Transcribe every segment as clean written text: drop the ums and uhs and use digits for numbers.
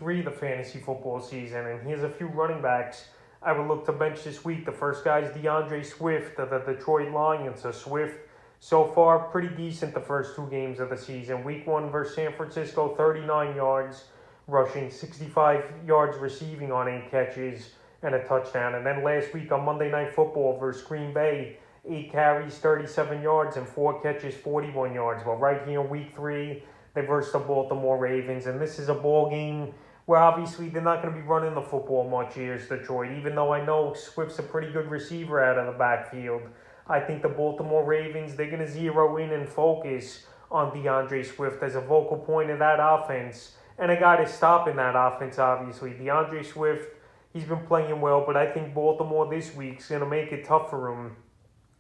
3 of the fantasy football season, and here's a few running backs I would look to bench this week. The first guy is DAndre Swift of the Detroit Lions. So Swift, so far, pretty decent the first 2 games of the season. Week 1 versus San Francisco, 39 yards rushing, 65 yards receiving on 8 catches and a touchdown. And then last week on Monday Night Football versus Green Bay, 8 carries, 37 yards, and 4 catches, 41 yards. But right here in Week 3, they versus the Baltimore Ravens. And this is a ball game where obviously they're not going to be running the football much here as Detroit. Even though I know Swift's a pretty good receiver out of the backfield, I think the Baltimore Ravens, they're going to zero in and focus on DAndre Swift as a vocal point of that offense. And a guy to stop in that offense, obviously. DAndre Swift, he's been playing well, but I think Baltimore this week is going to make it tough for him.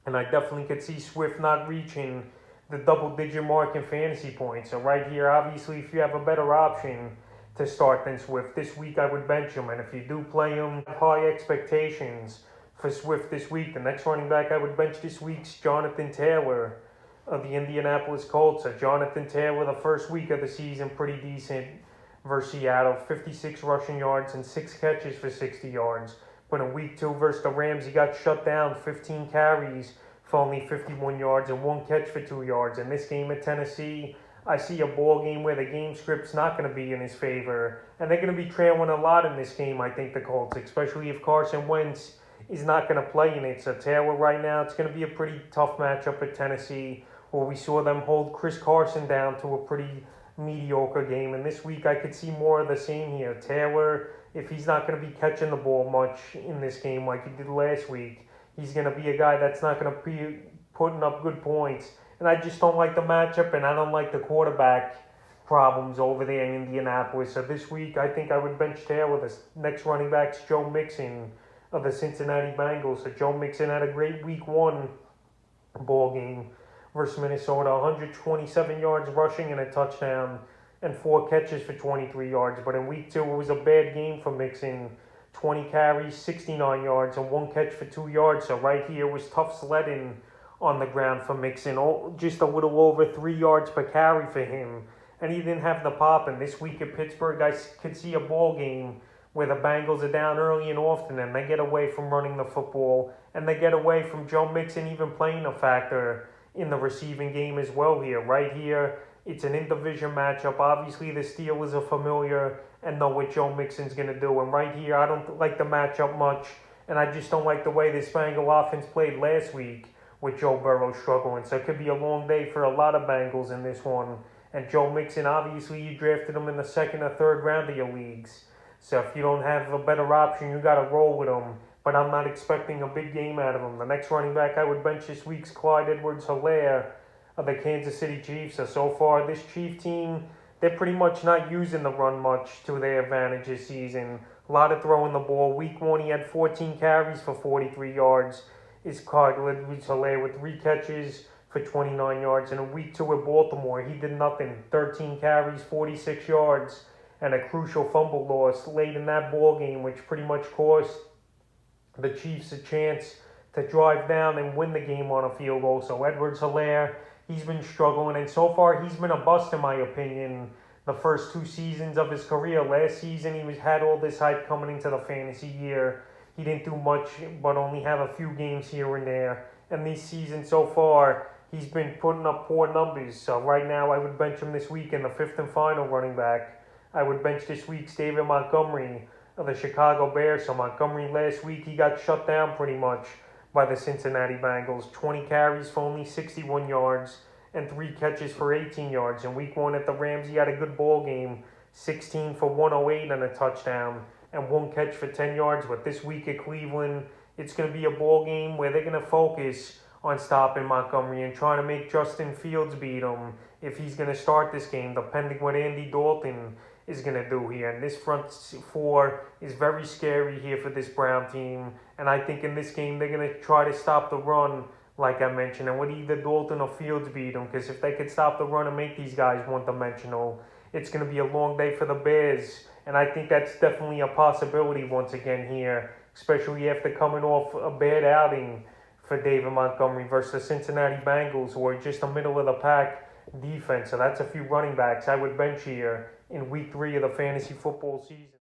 And I definitely could see Swift not reaching the double-digit mark in fantasy points. So right here, obviously, if you have a better option to start than Swift, this week I would bench him. And if you do play him, high expectations for Swift this week. The next running back I would bench this week's Jonathan Taylor of the Indianapolis Colts. So Jonathan Taylor, the first week of the season, pretty decent versus Seattle. 56 rushing yards and 6 catches for 60 yards. But in week 2 versus the Rams, he got shut down. 15 carries for only 51 yards and 1 catch for 2 yards. In this game at Tennessee, I see a ball game where the game script's not going to be in his favor. And they're going to be trailing a lot in this game, I think, the Colts, especially if Carson Wentz is not going to play in it. So Taylor right now, it's going to be a pretty tough matchup at Tennessee, where we saw them hold Chris Carson down to a pretty mediocre game. And this week I could see more of the same here. Taylor, if he's not going to be catching the ball much in this game like he did last week, he's going to be a guy that's not going to be putting up good points. And I just don't like the matchup, and I don't like the quarterback problems over there in Indianapolis. So this week, I think I would bench Taylor. The next running back's Joe Mixon of the Cincinnati Bengals. So Joe Mixon had a great Week 1 ball game versus Minnesota. 127 yards rushing and a touchdown and 4 catches for 23 yards. But in Week 2, it was a bad game for Mixon. 20 carries, 69 yards, and 1 catch for 2 yards. So right here was tough sledding on the ground for Mixon. Just a little over 3 yards per carry for him. And he didn't have the pop. And this week at Pittsburgh, I could see a ball game where the Bengals are down early and often, and they get away from running the football, and they get away from Joe Mixon even playing a factor in the receiving game as well here. Right here, it's an in-division matchup. Obviously, the Steelers are familiar and know what Joe Mixon's going to do. And right here, I don't like the matchup much, and I just don't like the way this Bengal offense played last week with Joe Burrow struggling. So it could be a long day for a lot of Bengals in this one. And Joe Mixon, obviously, you drafted him in the 2nd or 3rd round of your leagues. So if you don't have a better option, you got to roll with him. But I'm not expecting a big game out of him. The next running back I would bench this week's Clyde EdwardsHelaire of the Kansas City Chiefs. So far, this Chief team, they're pretty much not using the run much to their advantage this season. A lot of throwing the ball. Week 1, he had 14 carries for 43 yards. Is Clyde EdwardsHelaire with 3 catches for 29 yards. And in Week 2 at Baltimore, he did nothing. 13 carries, 46 yards, and a crucial fumble loss late in that ball game, which pretty much cost the Chiefs a chance to drive down and win the game on a field goal. So EdwardsHelaire, he's been struggling, and so far he's been a bust in my opinion the first 2 seasons of his career. Last season he had all this hype coming into the fantasy year. He didn't do much but only have a few games here and there. And this season so far, he's been putting up poor numbers. So right now I would bench him this week in the 5th and final running back. I would bench this week's David Montgomery of the Chicago Bears. So Montgomery last week, he got shut down pretty much by the Cincinnati Bengals. 20 carries for only 61 yards and 3 catches for 18 yards. In Week 1 at the Rams, he had a good ball game. 16 for 108 and a touchdown and 1 catch for 10 yards. But this week at Cleveland, it's going to be a ball game where they're going to focus on stopping Montgomery and trying to make Justin Fields beat him if he's going to start this game, depending what Andy Dalton is going to do here. And this front 4 is very scary here for this Brown team. And I think in this game, they're going to try to stop the run, like I mentioned. And with either Dalton or Fields beat them, because if they could stop the run and make these guys one-dimensional, it's going to be a long day for the Bears. And I think that's definitely a possibility once again here, especially after coming off a bad outing for David Montgomery versus the Cincinnati Bengals, who are just a middle-of-the-pack defense. So that's a few running backs I would bench here in week 3 of the fantasy football season.